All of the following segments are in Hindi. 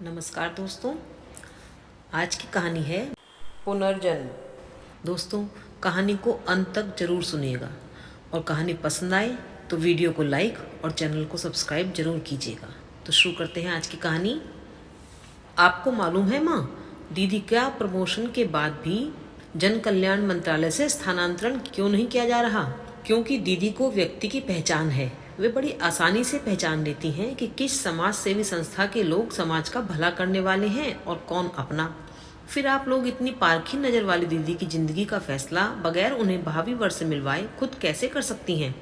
नमस्कार दोस्तों, आज की कहानी है पुनर्जन्म। दोस्तों, कहानी को अंत तक जरूर सुनिएगा और कहानी पसंद आए तो वीडियो को लाइक और चैनल को सब्सक्राइब जरूर कीजिएगा। तो शुरू करते हैं आज की कहानी। आपको मालूम है माँ, दीदी का प्रमोशन के बाद भी जन कल्याण मंत्रालय से स्थानांतरण क्यों नहीं किया जा रहा? क्योंकि दीदी को व्यक्ति की पहचान है। वे बड़ी आसानी से पहचान लेती हैं कि किस समाज सेवी संस्था के लोग समाज का भला करने वाले हैं और कौन अपना। फिर आप लोग इतनी पारखी नज़र वाली दीदी की जिंदगी का फैसला बगैर उन्हें भाभी वर से मिलवाए खुद कैसे कर सकती हैं?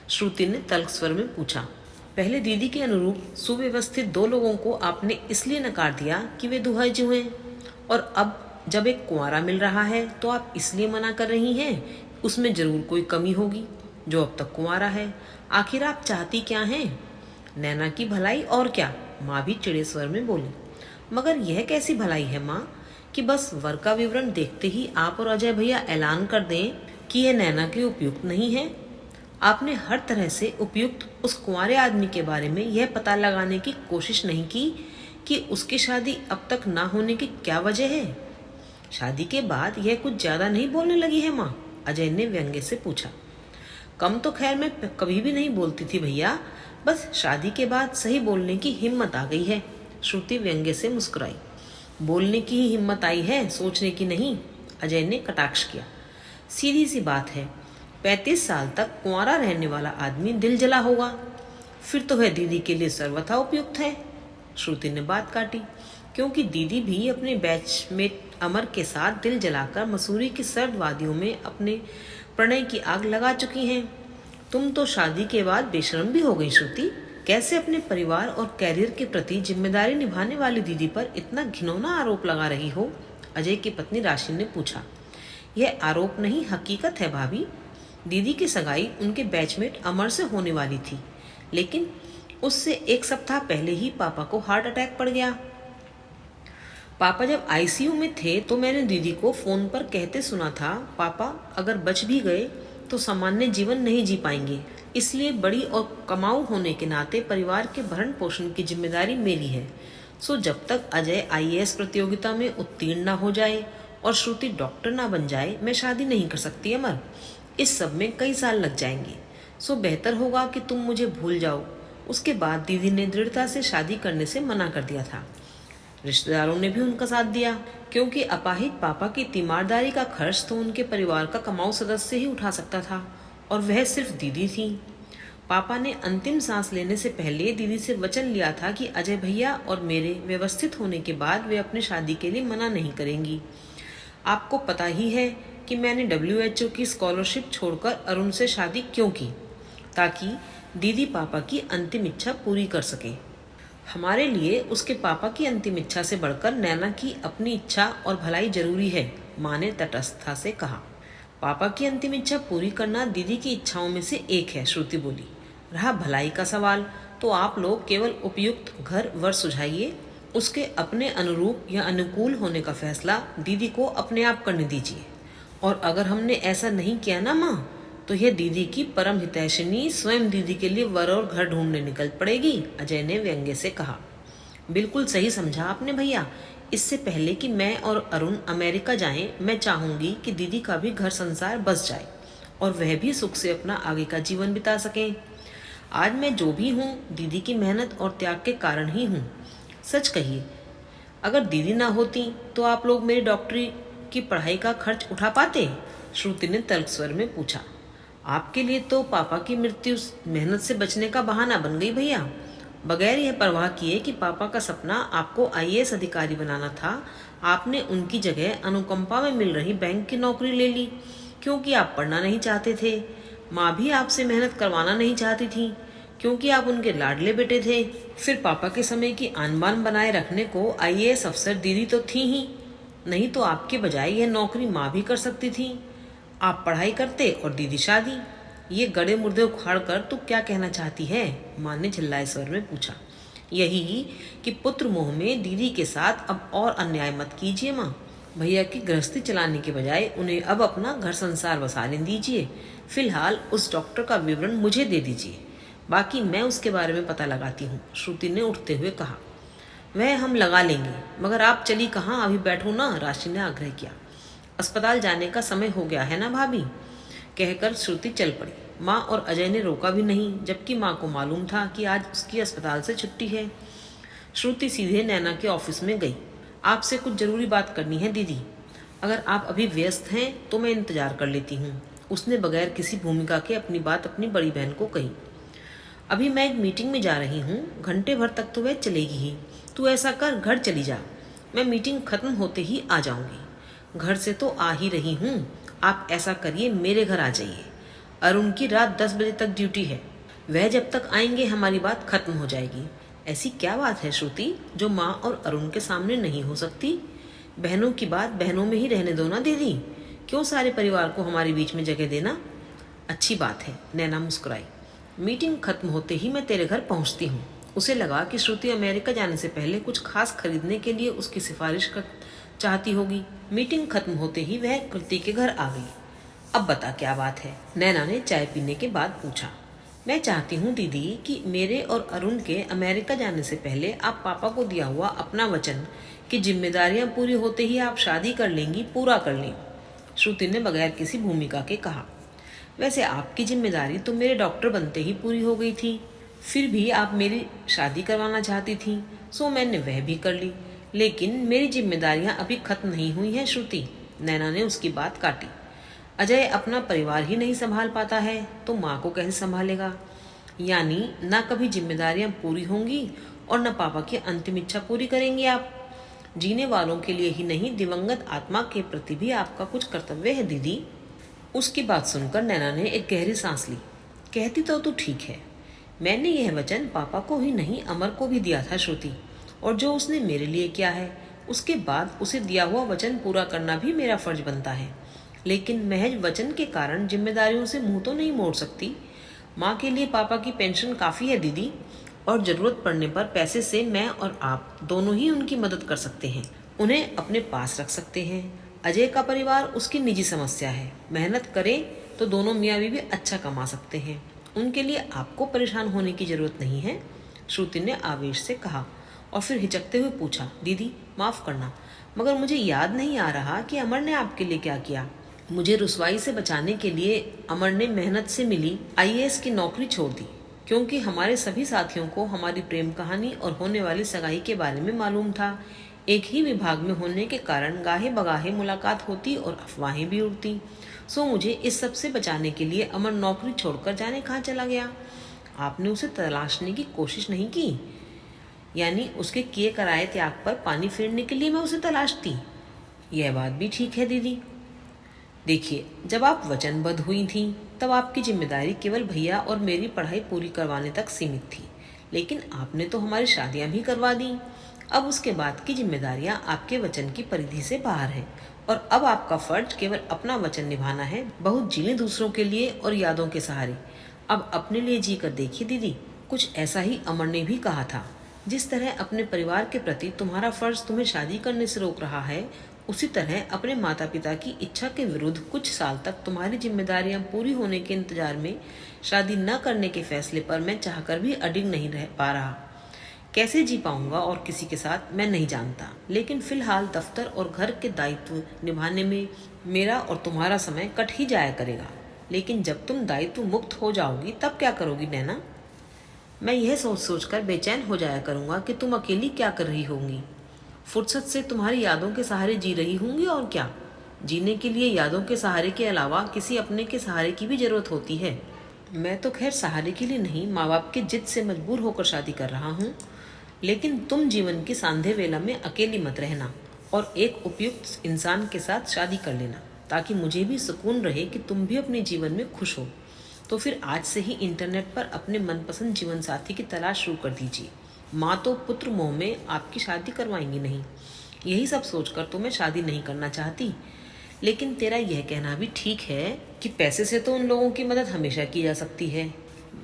श्रुति ने तल्ख स्वर में पूछा। पहले दीदी के अनुरूप सुव्यवस्थित दो लोगों को आपने इसलिए नकार दिया कि वे दुहाई हैं, और अब जब एक कुंवारा मिल रहा है तो आप इसलिए मना कर रही हैं। उसमें जरूर कोई कमी होगी जो अब तक कुंवारा है। आखिर आप चाहती क्या हैं? नैना की भलाई और क्या? माँ भी चिड़े स्वर में बोली। मगर यह कैसी भलाई है माँ कि बस वर का विवरण देखते ही आप और अजय भैया ऐलान कर दें कि यह नैना के उपयुक्त नहीं है। आपने हर तरह से उपयुक्त उस कुंवारे आदमी के बारे में यह पता लगाने की कोशिश नहीं की कि उसकी शादी अब तक ना होने की क्या वजह है। शादी के बाद यह कुछ ज्यादा नहीं बोलने लगी है माँ? अजय ने व्यंग्य से पूछा। कम तो खैर मैं कभी भी नहीं बोलती थी भैया, बस शादी के बाद सही बोलने की हिम्मत आ गई है। श्रुति व्यंग्य से मुस्कुराई। बोलने की ही हिम्मत आई है, सोचने की नहीं, अजय ने कटाक्ष किया। सीधी सी बात है, 35 साल तक कुंवारा रहने वाला आदमी दिल जला होगा, फिर तो वह दीदी के लिए सर्वथा उपयुक्त है। श्रुति ने बात काटी। क्योंकि दीदी भी अपने बैचमेट अमर के साथ दिल जलाकर मसूरी की सर्द वादियों में अपने प्रणय की आग लगा चुकी हैं। तुम तो शादी के बाद बेशर्म भी हो गई श्रुति। कैसे अपने परिवार और कैरियर के प्रति जिम्मेदारी निभाने वाली दीदी पर इतना घिनौना आरोप लगा रही हो? अजय की पत्नी राशि ने पूछा। यह आरोप नहीं, हकीकत है भाभी। दीदी की सगाई उनके बैचमेट अमर से होने वाली थी, लेकिन उससे एक सप्ताह पहले ही पापा को हार्ट अटैक पड़ गया। पापा जब आईसीयू में थे तो मैंने दीदी को फोन पर कहते सुना था, पापा अगर बच भी गए तो सामान्य जीवन नहीं जी पाएंगे, इसलिए बड़ी और कमाऊ होने के नाते परिवार के भरण पोषण की जिम्मेदारी मेरी है। सो जब तक अजय आईएएस प्रतियोगिता में उत्तीर्ण ना हो जाए और श्रुति डॉक्टर ना बन जाए, मैं शादी नहीं कर सकती अमर। इस सब में कई साल लग जाएंगे। सो बेहतर होगा कि तुम मुझे भूल जाओ। उसके बाद दीदी ने दृढ़ता से शादी करने से मना कर दिया था। रिश्तेदारों ने भी उनका साथ दिया, क्योंकि अपाहिज पापा की तीमारदारी का खर्च तो उनके परिवार का कमाऊ सदस्य ही उठा सकता था, और वह सिर्फ दीदी थी। पापा ने अंतिम सांस लेने से पहले दीदी से वचन लिया था कि अजय भैया और मेरे व्यवस्थित होने के बाद वे अपनी शादी के लिए मना नहीं करेंगी। आपको पता ही है कि मैंने WHO की स्कॉलरशिप छोड़कर अरुण से शादी क्यों की, ताकि दीदी पापा की अंतिम इच्छा पूरी कर सके। हमारे लिए उसके पापा की अंतिम इच्छा से बढ़कर नैना की अपनी इच्छा और भलाई जरूरी है, माँ ने तटस्थता से कहा। पापा की अंतिम इच्छा पूरी करना दीदी की इच्छाओं में से एक है, श्रुति बोली। रहा भलाई का सवाल, तो आप लोग केवल उपयुक्त घर वर सुझाइए। उसके अपने अनुरूप या अनुकूल होने का फैसला दीदी को अपने आप करने दीजिए। और अगर हमने ऐसा नहीं किया ना माँ, तो यह दीदी की परम हितैषिनी स्वयं दीदी के लिए वर और घर ढूंढने निकल पड़ेगी, अजय ने व्यंग्य से कहा। बिल्कुल सही समझा आपने भैया। इससे पहले कि मैं और अरुण अमेरिका जाएं, मैं चाहूंगी कि दीदी का भी घर संसार बस जाए और वह भी सुख से अपना आगे का जीवन बिता सकें। आज मैं जो भी हूँ दीदी की मेहनत और त्याग के कारण ही हूँ। सच कहिए, अगर दीदी ना होती तो आप लोग मेरी डॉक्टरी की पढ़ाई का खर्च उठा पाते? श्रुति ने तल्ख स्वर में पूछा। आपके लिए तो पापा की मृत्यु मेहनत से बचने का बहाना बन गई भैया। बगैर यह परवाह किए कि पापा का सपना आपको आईएएस अधिकारी बनाना था, आपने उनकी जगह अनुकंपा में मिल रही बैंक की नौकरी ले ली, क्योंकि आप पढ़ना नहीं चाहते थे। माँ भी आपसे मेहनत करवाना नहीं चाहती थी, क्योंकि आप उनके लाडले बेटे थे। फिर पापा के समय की आन बान बनाए रखने को आईएएस अफसर दीदी तो थी ही, नहीं तो आपके बजाय यह नौकरी माँ भी कर सकती थी। आप पढ़ाई करते और दीदी शादी। ये गड़े मुर्दे उखाड़ कर तू क्या कहना चाहती है? माँ ने झल्लाए स्वर में पूछा। यही कि पुत्र मोह में दीदी के साथ अब और अन्याय मत कीजिए माँ। भैया की गृहस्थी चलाने के बजाय उन्हें अब अपना घर संसार बसाने दीजिए। फिलहाल उस डॉक्टर का विवरण मुझे दे दीजिए, बाकी मैं उसके बारे में पता लगाती हूँ, श्रुति ने उठते हुए कहा। वह हम लगा लेंगे, मगर आप चली कहाँ, अभी बैठो ना, राशि ने आग्रह किया। अस्पताल जाने का समय हो गया है ना भाभी, कहकर श्रुति चल पड़ी। माँ और अजय ने रोका भी नहीं, जबकि माँ को मालूम था कि आज उसकी अस्पताल से छुट्टी है। श्रुति सीधे नैना के ऑफिस में गई। आपसे कुछ जरूरी बात करनी है दीदी, अगर आप अभी व्यस्त हैं तो मैं इंतजार कर लेती हूँ, उसने बगैर किसी भूमिका के अपनी बात अपनी बड़ी बहन को कही। अभी मैं एक मीटिंग में जा रही हूँ, घंटे भर तक तो वह चलेगी ही। तू ऐसा कर, घर चली जा, मैं मीटिंग खत्म होते ही आ जाऊंगी। घर से तो आ ही रही हूँ, आप ऐसा करिए मेरे घर आ जाइए। अरुण की रात 10 बजे तक ड्यूटी है, वह जब तक आएंगे हमारी बात खत्म हो जाएगी। ऐसी क्या बात है श्रुति जो माँ और अरुण के सामने नहीं हो सकती? बहनों की बात बहनों में ही रहने दो ना दीदी, क्यों सारे परिवार को हमारे बीच में जगह देना। अच्छी बात है, नैना मुस्कुराई। मीटिंग खत्म होते ही मैं तेरे घर पहुंचती हूँ। उसे लगा कि श्रुति अमेरिका जाने से पहले कुछ खास खरीदने के लिए उसकी सिफारिश कर चाहती होगी। मीटिंग खत्म होते ही वह कृति के घर आ गई। अब बता क्या बात है, नैना ने चाय पीने के बाद पूछा। मैं चाहती हूँ दीदी कि मेरे और अरुण के अमेरिका जाने से पहले आप पापा को दिया हुआ अपना वचन कि जिम्मेदारियां पूरी होते ही आप शादी कर लेंगी, पूरा कर लें, श्रुति ने बगैर किसी भूमिका के कहा। वैसे आपकी जिम्मेदारी तो मेरे डॉक्टर बनते ही पूरी हो गई थी, फिर भी आप मेरी शादी करवाना चाहती थी, सो मैंने वह भी कर ली। लेकिन मेरी जिम्मेदारियां अभी खत्म नहीं हुई हैं श्रुति, नैना ने उसकी बात काटी। अजय अपना परिवार ही नहीं संभाल पाता है तो माँ को कैसे संभालेगा? यानी न कभी जिम्मेदारियां पूरी होंगी और न पापा की अंतिम इच्छा पूरी करेंगी आप। जीने वालों के लिए ही नहीं, दिवंगत आत्मा के प्रति भी आपका कुछ कर्तव्य है दीदी। उसकी बात सुनकर नैना ने एक गहरी सांस ली। कहती तो तू ठीक है, मैंने यह वचन पापा को ही नहीं अमर को भी दिया था श्रुति, और जो उसने मेरे लिए किया है उसके बाद उसे दिया हुआ वचन पूरा करना भी मेरा फर्ज बनता है। लेकिन महज वचन के कारण जिम्मेदारियों से मुंह तो नहीं मोड़ सकती। माँ के लिए पापा की पेंशन काफ़ी है दीदी, और ज़रूरत पड़ने पर पैसे से मैं और आप दोनों ही उनकी मदद कर सकते हैं, उन्हें अपने पास रख सकते हैं। अजय का परिवार उसकी निजी समस्या है, मेहनत करें तो दोनों मियाँ बीवी अच्छा कमा सकते हैं, उनके लिए आपको परेशान होने की ज़रूरत नहीं है, श्रुति ने आवेश से कहा। और फिर हिचकते हुए पूछा, दीदी माफ़ करना, मगर मुझे याद नहीं आ रहा कि अमर ने आपके लिए क्या किया। मुझे रुसवाई से बचाने के लिए अमर ने मेहनत से मिली आईएएस की नौकरी छोड़ दी, क्योंकि हमारे सभी साथियों को हमारी प्रेम कहानी और होने वाली सगाई के बारे में मालूम था। एक ही विभाग में होने के कारण गाहे बगाहे मुलाकात होती और अफवाहें भी उड़ती। सो मुझे इस सब से बचाने के लिए अमर नौकरी छोड़कर जाने कहाँ चला गया? आपने उसे तलाशने की कोशिश नहीं की? यानी उसके किए कराए त्याग पर पानी फेरने के लिए मैं उसे तलाशती? यह बात भी ठीक है दीदी। देखिए, जब आप वचनबद्ध हुई थीं तब आपकी जिम्मेदारी केवल भैया और मेरी पढ़ाई पूरी करवाने तक सीमित थी, लेकिन आपने तो हमारी शादियां भी करवा दी। अब उसके बाद की जिम्मेदारियां आपके वचन की परिधि से बाहर हैं, और अब आपका फर्ज केवल अपना वचन निभाना है। बहुत जीने दूसरों के लिए और यादों के सहारे, अब अपने लिए जी कर देखिए दीदी। कुछ ऐसा ही अमर ने भी कहा था। जिस तरह अपने परिवार के प्रति तुम्हारा फर्ज तुम्हें शादी करने से रोक रहा है, उसी तरह अपने माता पिता की इच्छा के विरुद्ध कुछ साल तक तुम्हारी जिम्मेदारियां पूरी होने के इंतजार में शादी न करने के फैसले पर मैं चाहकर भी अडिग नहीं रह पा रहा। कैसे जी पाऊंगा और किसी के साथ मैं नहीं जानता, लेकिन फिलहाल दफ्तर और घर के दायित्व निभाने में मेरा और तुम्हारा समय कट ही जाया करेगा। लेकिन जब तुम दायित्व मुक्त हो जाओगी तब क्या करोगी नैना? मैं यह सोच सोच कर बेचैन हो जाया करूंगा कि तुम अकेली क्या कर रही होंगी। फुर्सत से तुम्हारी यादों के सहारे जी रही होंगी, और क्या। जीने के लिए यादों के सहारे के अलावा किसी अपने के सहारे की भी जरूरत होती है। मैं तो खैर सहारे के लिए नहीं, माँ बाप के जिद से मजबूर होकर शादी कर रहा हूँ। लेकिन तुम जीवन की सांधे वेला में अकेली मत रहना और एक उपयुक्त इंसान के साथ शादी कर लेना, ताकि मुझे भी सुकून रहे कि तुम भी अपने जीवन में खुश हो। तो फिर आज से ही इंटरनेट पर अपने मनपसंद जीवन साथी की तलाश शुरू कर दीजिए। माँ तो पुत्र मोह में आपकी शादी करवाएंगी नहीं। यही सब सोचकर तो मैं शादी नहीं करना चाहती। लेकिन तेरा यह कहना भी ठीक है कि पैसे से तो उन लोगों की मदद हमेशा की जा सकती है।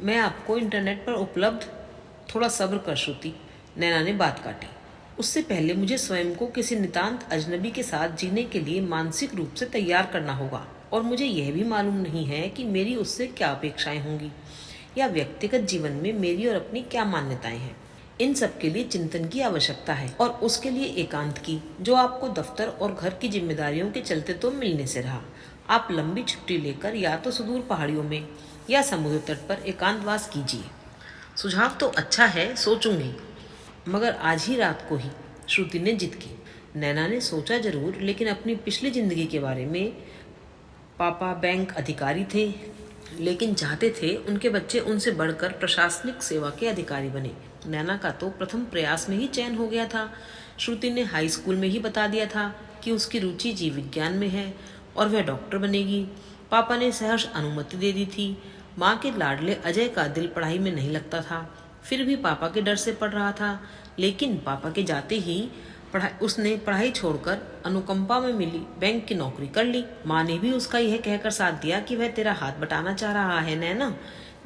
मैं आपको इंटरनेट पर उपलब्ध, थोड़ा सब्र कर श्रुति, नैना ने बात काटी। उससे पहले मुझे स्वयं को किसी नितांत अजनबी के साथ जीने के लिए मानसिक रूप से तैयार करना होगा, और मुझे यह भी मालूम नहीं है कि मेरी उससे क्या अपेक्षाएं होंगी या व्यक्तिगत जीवन में मेरी और अपनी क्या मान्यताएं हैं। इन सब के लिए चिंतन की आवश्यकता है और उसके लिए एकांत की, जो आपको दफ्तर और घर की जिम्मेदारियों के चलते तो मिलने से रहा। आप लंबी छुट्टी लेकर या तो सुदूर पहाड़ियों में या समुद्र तट पर एकांतवास कीजिए। सुझाव तो अच्छा है, सोचूंगी, मगर आज ही रात को ही, श्रुति ने जिद की। नैना ने सोचा जरूर, लेकिन अपनी पिछली जिंदगी के बारे में। पापा बैंक अधिकारी थे, लेकिन चाहते थे उनके बच्चे उनसे बढ़कर प्रशासनिक सेवा के अधिकारी बने। नैना का तो प्रथम प्रयास में ही चयन हो गया था। श्रुति ने हाई स्कूल में ही बता दिया था कि उसकी रुचि जीव विज्ञान में है और वह डॉक्टर बनेगी। पापा ने सहर्ष अनुमति दे दी थी। माँ के लाडले अजय का दिल पढ़ाई में नहीं लगता था, फिर भी पापा के डर से पढ़ रहा था। लेकिन पापा के जाते ही उसने पढ़ाई छोड़कर अनुकंपा में मिली बैंक की नौकरी कर ली। माँ ने भी उसका यह कहकर साथ दिया कि वह तेरा हाथ बटाना चाह रहा है नैना,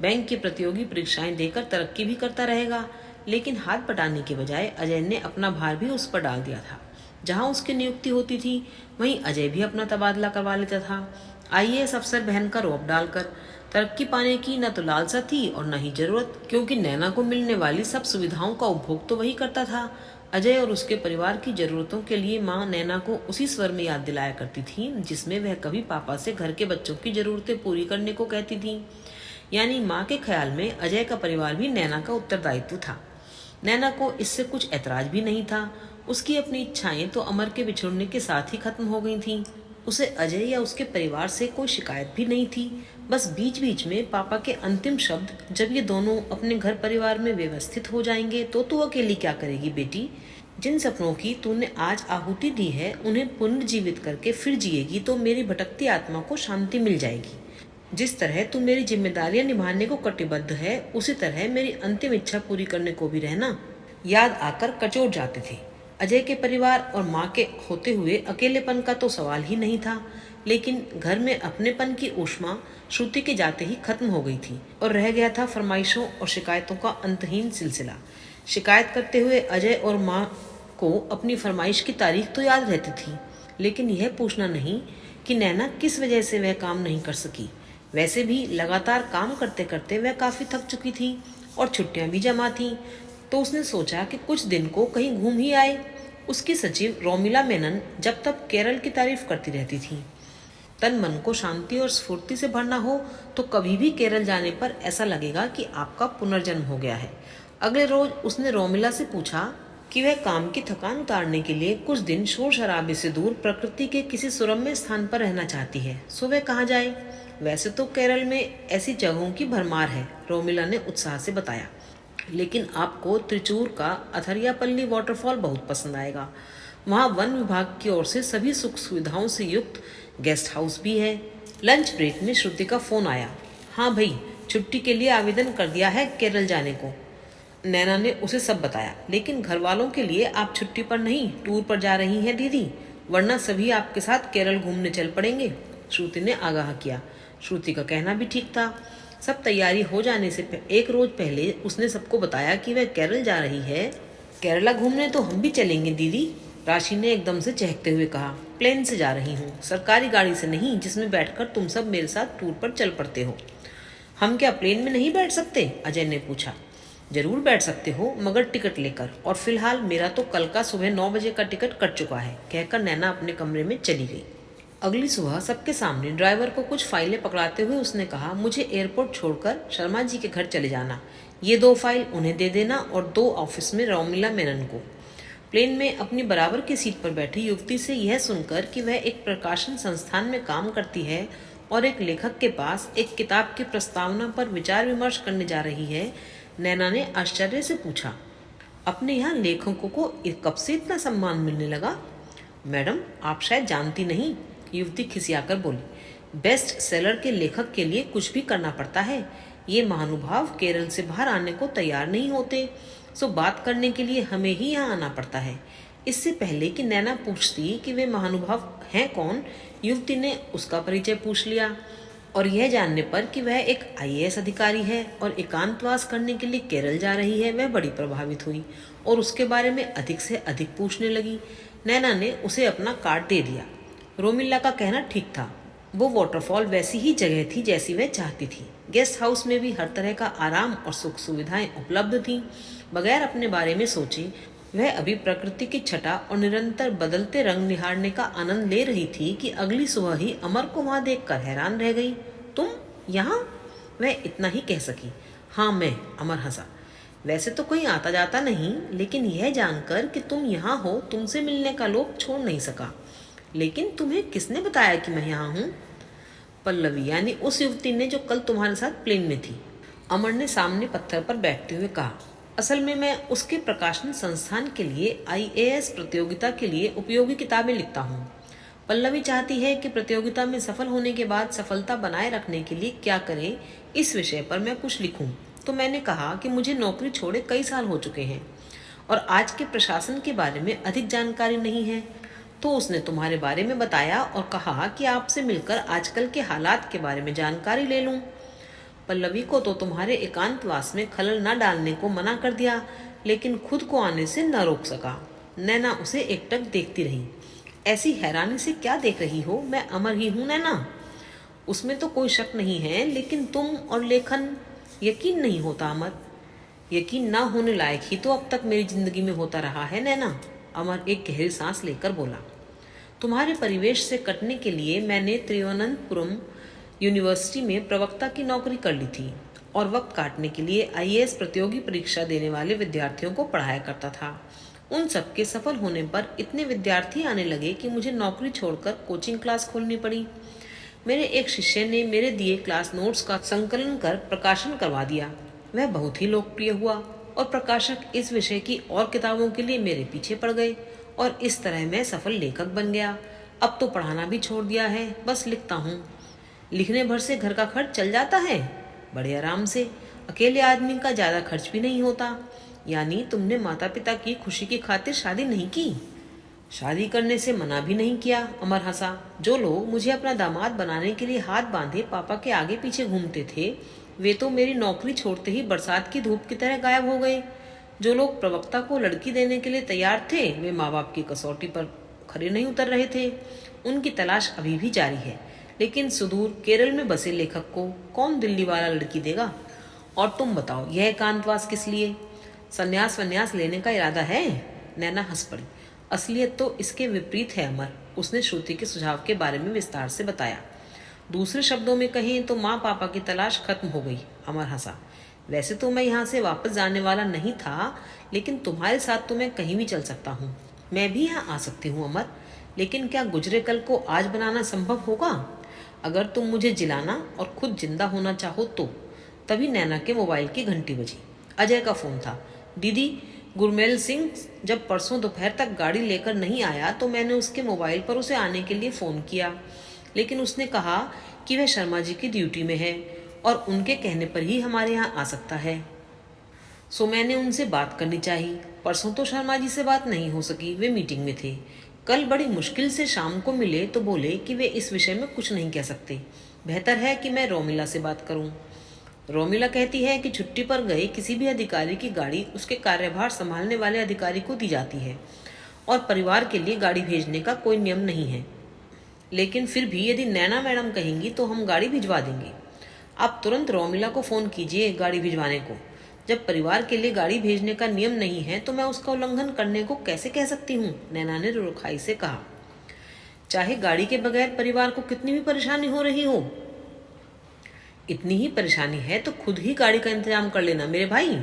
बैंक की प्रतियोगी परीक्षाएं देकर तरक्की भी करता रहेगा। लेकिन हाथ बटाने के बजाय अजय ने अपना भार भी उस पर डाल दिया था। जहाँ उसकी नियुक्ति होती थी वहीं अजय भी अपना तबादला करवा लेता था। आईएएस अफसर बहन का रौब डालकर। तरक्की पाने की न तो लालसा थी और न ही जरूरत, क्योंकि नैना को मिलने वाली सब सुविधाओं का उपभोग तो वही करता था। अजय और उसके परिवार की जरूरतों के लिए माँ नैना को उसी स्वर में याद दिलाया करती थी जिसमें वह कभी पापा से घर के बच्चों की जरूरतें पूरी करने को कहती थी। यानी माँ के ख्याल में अजय का परिवार भी नैना का उत्तरदायित्व था। नैना को इससे कुछ ऐतराज भी नहीं था। उसकी अपनी इच्छाएं तो अमर के बिछुड़ने के साथ ही खत्म हो गई थीं। उसे अजय या उसके परिवार से कोई शिकायत भी नहीं थी। बस बीच बीच में पापा के अंतिम शब्द, जब ये दोनों अपने घर परिवार में व्यवस्थित हो जाएंगे तो तू अकेली क्या करेगी बेटी। जिन सपनों की तूने आज आहुति दी है उन्हें पुनर्जीवित करके फिर जिएगी तो मेरी भटकती आत्मा को शांति मिल जाएगी। जिस तरह तू मेरी जिम्मेदारियां निभाने को कटिबद्ध है, उसी तरह मेरी अंतिम इच्छा पूरी करने को भी रहना। याद आकर कचोट जाते थे। अजय के परिवार और माँ के होते हुए अकेलेपन का तो सवाल ही नहीं था, लेकिन घर में अपनेपन की ऊष्मा श्रुति के जाते ही खत्म हो गई थी और रह गया था फरमाइशों और शिकायतों का अंतहीन सिलसिला। शिकायत करते हुए अजय और माँ को अपनी फरमाइश की तारीख तो याद रहती थी, लेकिन यह पूछना नहीं कि नैना किस वजह से वह काम नहीं कर सकी। वैसे भी लगातार काम करते करते वह काफी थक चुकी थी और छुट्टियां भी जमा थीं, तो उसने सोचा कि कुछ दिन को कहीं घूम ही आए। उसकी सचिव रोमिला मेनन जब तक केरल की तारीफ करती रहती थी। तन मन को शांति और स्फूर्ति से भरना हो तो कभी भी केरल जाने पर ऐसा लगेगा कि आपका पुनर्जन्म हो गया है। अगले रोज उसने रोमिला से पूछा कि वह काम की थकान उतारने के लिए कुछ दिन शोर शराबे से दूर प्रकृति के किसी सुरम्य स्थान पर रहना चाहती है, सो वह कहाँ जाए। वैसे तो केरल में ऐसी जगहों की भरमार है, रोमिला ने उत्साह से बताया, लेकिन आपको त्रिचूर का अथरियापल्ली वाटरफॉल बहुत पसंद आएगा। वहाँ वन विभाग की ओर से सभी सुख सुविधाओं से युक्त गेस्ट हाउस भी है। लंच ब्रेक में श्रुति का फोन आया। हाँ भाई, छुट्टी के लिए आवेदन कर दिया है केरल जाने को। नैना ने उसे सब बताया। लेकिन घर वालों के लिए आप छुट्टी पर नहीं, टूर पर जा रही हैं दीदी, वरना सभी आपके साथ केरल घूमने चल पड़ेंगे, श्रुति ने आगाह किया। श्रुति का कहना भी ठीक था। सब तैयारी हो जाने से एक रोज पहले उसने सबको बताया कि वह केरल जा रही है। केरला घूमने तो हम भी चलेंगे दीदी, राशि ने एकदम से चहकते हुए कहा। प्लेन से जा रही हूँ, सरकारी गाड़ी से नहीं जिसमें बैठकर तुम सब मेरे साथ टूर पर चल पड़ते हो। हम क्या प्लेन में नहीं बैठ सकते, अजय ने पूछा। जरूर बैठ सकते हो, मगर टिकट लेकर, और फिलहाल मेरा तो कल का सुबह 9 बजे का टिकट कट चुका है, कहकर नैना अपने कमरे में चली गई। अगली सुबह सबके सामने ड्राइवर को कुछ फाइलें पकड़ाते हुए उसने कहा, मुझे एयरपोर्ट छोड़कर शर्मा जी के घर चले जाना। ये 2 फाइल उन्हें दे देना और 2 ऑफिस में रोमिला मेनन को। प्लेन में अपनी बराबर की सीट पर बैठी युवती से यह सुनकर कि वह एक प्रकाशन संस्थान में काम करती है और एक लेखक के पास एक किताब की प्रस्तावना पर विचार विमर्श करने जा रही है, नैना ने आश्चर्य से पूछा, अपने यहाँ लेखकों को कब से इतना सम्मान मिलने लगा? मैडम, आप शायद जानती नहीं, युवती खिसियाकर बोली। बेस्ट सेलर के लेखक के लिए कुछ भी करना पड़ता है। ये महानुभाव केरल से बाहर आने को तैयार नहीं होते, सो बात करने के लिए हमें ही यहाँ आना पड़ता है। इससे पहले कि नैना पूछती कि वे महानुभाव हैं कौन, युवती ने उसका परिचय पूछ लिया और यह जानने पर कि वह एक आईएएस अधिकारी है और एकांतवास करने के लिए केरल जा रही है, वह बड़ी प्रभावित हुई और उसके बारे में अधिक से अधिक पूछने लगी। नैना ने उसे अपना कार्ड दे दिया। रोमिला का कहना ठीक था, वो वाटरफॉल वैसी ही जगह थी जैसी वह चाहती थी। गेस्ट हाउस में भी हर तरह का आराम और सुख सुविधाएं उपलब्ध थीं। बगैर अपने बारे में सोचे वह अभी प्रकृति की छटा और निरंतर बदलते रंग निहारने का आनंद ले रही थी कि अगली सुबह ही अमर को वहां देखकर हैरान रह गई। तुम यहाँ? वह इतना ही कह सकी। हाँ मैं, अमर हंसा। वैसे तो कोई आता जाता नहीं, लेकिन यह जानकर कि तुम यहाँ हो तुमसे मिलने का लोभ छोड़ नहीं सका। लेकिन तुम्हें किसने बताया कि मैं यहाँ हूँ? पल्लवी यानी उस युवती ने जो कल तुम्हारे साथ प्लेन में थी, अमर ने सामने पत्थर पर बैठते हुए कहा। असल में मैं उसके प्रकाशन संस्थान के लिए आईएएस प्रतियोगिता के लिए उपयोगी किताबें लिखता हूँ। पल्लवी चाहती है कि प्रतियोगिता में सफल होने के बाद सफलता बनाए रखने के लिए क्या करें, इस विषय पर मैं कुछ लिखूं। तो मैंने कहा कि मुझे नौकरी छोड़े कई साल हो चुके हैं और आज के प्रशासन के बारे में अधिक जानकारी नहीं है। तो उसने तुम्हारे बारे में बताया और कहा कि आपसे मिलकर आजकल के हालात के बारे में जानकारी ले लूं। पल्लवी को तो तुम्हारे एकांतवास में खलल न डालने को मना कर दिया, लेकिन खुद को आने से न रोक सका। नैना उसे एकटक देखती रही। ऐसी हैरानी से क्या देख रही हो? मैं अमर ही हूं नैना। उसमें तो कोई शक नहीं है, लेकिन तुम और लेखन। यकीन नहीं होता अमर। यकीन ना होने लायक ही तो अब तक मेरी जिंदगी में होता रहा है नैना। अमर एक गहरी सांस लेकर बोला। तुम्हारे परिवेश से कटने के लिए मैंने तिरुवनंतपुरम यूनिवर्सिटी में प्रवक्ता की नौकरी कर ली थी और वक्त काटने के लिए आईएएस प्रतियोगी परीक्षा देने वाले विद्यार्थियों को पढ़ाया करता था। उन सबके सफल होने पर इतने विद्यार्थी आने लगे कि मुझे नौकरी छोड़कर कोचिंग क्लास खोलनी पड़ी। मेरे एक शिष्य ने मेरे दिए क्लास नोट्स का संकलन कर प्रकाशन करवा दिया। वह बहुत ही लोकप्रिय हुआ और प्रकाशक इस विषय की और किताबों के लिए मेरे पीछे पड़ गए और इस तरह मैं सफल लेखक बन गया। अब तो पढ़ाना भी छोड़ दिया है, बस लिखता हूँ। लिखने भर से घर का खर्च चल जाता है बड़े आराम से। अकेले आदमी का ज़्यादा खर्च भी नहीं होता। यानी तुमने माता पिता की खुशी की खातिर शादी नहीं की? शादी करने से मना भी नहीं किया। अमर हंसा। जो लोग मुझे अपना दामाद बनाने के लिए हाथ बांधे पापा के आगे पीछे घूमते थे, वे तो मेरी नौकरी छोड़ते ही बरसात की धूप की तरह गायब हो गए। जो लोग प्रवक्ता को लड़की देने के लिए तैयार थे, वे माँ बाप की कसौटी पर खरे नहीं उतर रहे थे। उनकी तलाश अभी भी जारी है, लेकिन सुदूर केरल में बसे लेखक को कौन दिल्ली वाला लड़की देगा? और तुम बताओ, यह एकांतवास किस लिए? संन्यास वन्यास लेने का इरादा है? नैना हंस पड़ी। असलियत तो इसके विपरीत है अमर। उसने श्रुति के सुझाव के बारे में विस्तार से बताया। दूसरे शब्दों में कहें तो माँ पापा की तलाश खत्म हो गई। अमर हंसा। वैसे तो मैं यहाँ से वापस जाने वाला नहीं था, लेकिन तुम्हारे साथ तो मैं कहीं भी चल सकता हूँ। मैं भी यहाँ आ सकती हूँ अमर, लेकिन क्या गुजरे कल को आज बनाना संभव होगा? अगर तुम मुझे जिलाना और खुद जिंदा होना चाहो तो। तभी नैना के मोबाइल की घंटी बजी। अजय का फोन था। दीदी, गुरमेल सिंह जब परसों दोपहर तक गाड़ी लेकर नहीं आया तो मैंने उसके मोबाइल पर उसे आने के लिए फ़ोन किया, लेकिन उसने कहा कि वह शर्मा जी की ड्यूटी में है और उनके कहने पर ही हमारे यहाँ आ सकता है। सो मैंने उनसे बात करनी चाहिए। परसों तो शर्मा जी से बात नहीं हो सकी, वे मीटिंग में थे। कल बड़ी मुश्किल से शाम को मिले तो बोले कि वे इस विषय में कुछ नहीं कह सकते। बेहतर है कि मैं रोमिला से बात करूं। रोमिला कहती है कि छुट्टी पर गए किसी भी अधिकारी की गाड़ी उसके कार्यभार संभालने वाले अधिकारी को दी जाती है और परिवार के लिए गाड़ी भेजने का कोई नियम नहीं है। लेकिन फिर भी यदि नैना मैडम कहेंगी तो हम गाड़ी भिजवा देंगे। आप तुरंत रोमिला को फ़ोन कीजिए गाड़ी भिजवाने को। जब परिवार के लिए गाड़ी भेजने का नियम नहीं है तो मैं उसका उल्लंघन करने को कैसे कह सकती हूँ? नैना ने रुखाई से कहा। चाहे गाड़ी के बगैर परिवार को कितनी भी परेशानी हो रही हो, इतनी ही परेशानी है तो खुद ही गाड़ी का इंतजाम कर लेना मेरे भाई।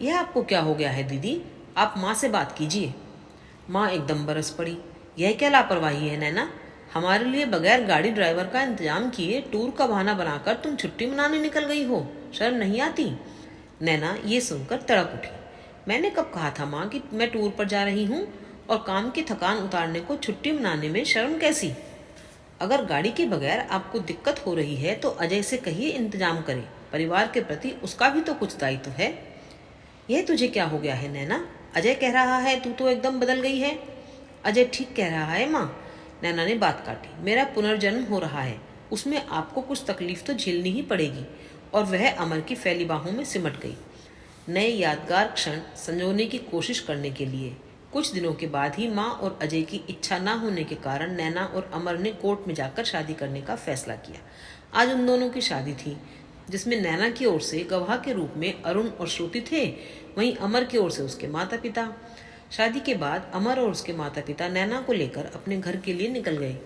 यह आपको क्या हो गया है दीदी? आप माँ से बात कीजिए। माँ एकदम बरस पड़ी। यह क्या लापरवाही है नैना? हमारे लिए बगैर गाड़ी ड्राइवर का इंतजाम किए टूर का बहाना बनाकर तुम छुट्टी मनाने निकल गई हो। शर्म नहीं आती? नैना ये सुनकर तड़प उठी। मैंने कब कहा था माँ कि मैं टूर पर जा रही हूँ और काम की थकान उतारने को छुट्टी मनाने में शर्म कैसी? अगर गाड़ी के बगैर आपको दिक्कत हो रही है तो अजय से कहिए इंतजाम करे। परिवार के प्रति उसका भी तो कुछ दायित्व है। यह तुझे क्या हो गया है नैना? अजय कह रहा है तू तो एकदम बदल गई है। अजय ठीक कह रहा है माँ, नैना ने बात काटी। मेरा पुनर्जन्म हो रहा है, उसमें आपको कुछ तकलीफ तो झेलनी ही पड़ेगी। और वह अमर की फैली बाहों में सिमट गई, नए यादगार क्षण संजोने की कोशिश करने के लिए। कुछ दिनों के बाद ही माँ और अजय की इच्छा ना होने के कारण नैना और अमर ने कोर्ट में जाकर शादी करने का फैसला किया। आज उन दोनों की शादी थी। जिसमें नैना की ओर से गवाह के रूप में अरुण और श्रुति थे, वहीं अमर की ओर से उसके माता पिता। शादी के बाद अमर और उसके माता पिता नैना को लेकर अपने घर के लिए निकल गए।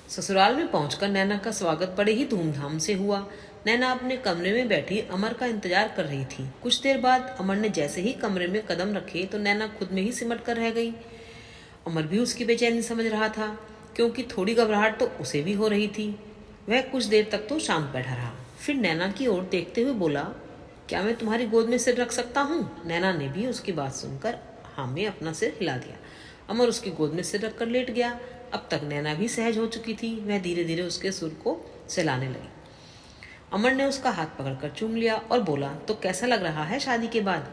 ससुराल में पहुंचकर नैना का स्वागत बड़े ही धूमधाम से हुआ। नैना अपने कमरे में बैठी अमर का इंतजार कर रही थी। कुछ देर बाद अमर ने जैसे ही कमरे में कदम रखे तो नैना खुद में ही सिमट कर रह गई। अमर भी उसकी बेचैनी समझ रहा था, क्योंकि थोड़ी घबराहट तो उसे भी हो रही थी। वह कुछ देर तक तो शांत बैठा रहा, फिर नैना की ओर देखते हुए बोला, क्या मैं तुम्हारी गोद में सिर रख सकता हूँ? नैना ने भी उसकी बात सुनकर हाँ में अपना सिर हिला दिया। अमर उसकी गोद में सिर रखकर लेट गया। अब तक नैना भी सहज हो चुकी थी। वह धीरे धीरे उसके सुर को सहलाने लगी। अमर ने उसका हाथ पकड़कर चूम लिया और बोला, तो कैसा लग रहा है शादी के बाद?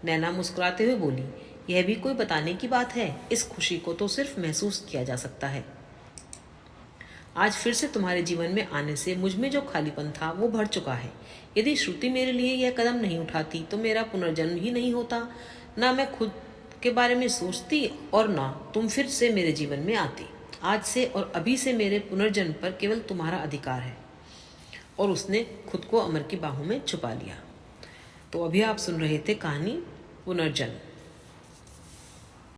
नैना मुस्कुराते हुए बोली, यह भी कोई बताने की बात है? इस खुशी को तो सिर्फ महसूस किया जा सकता है। आज फिर से तुम्हारे जीवन में आने से मुझ में जो खालीपन था वो भर चुका है। यदि श्रुति मेरे लिए यह कदम नहीं उठाती तो मेरा पुनर्जन्म ही नहीं होता। ना मैं खुद के बारे में सोचती और ना तुम फिर से मेरे जीवन में आती। आज से और अभी से मेरे पुनर्जन्म पर केवल तुम्हारा अधिकार है। और उसने खुद को अमर की बाहों में छुपा लिया। तो अभी आप सुन रहे थे कहानी पुनर्जन्म।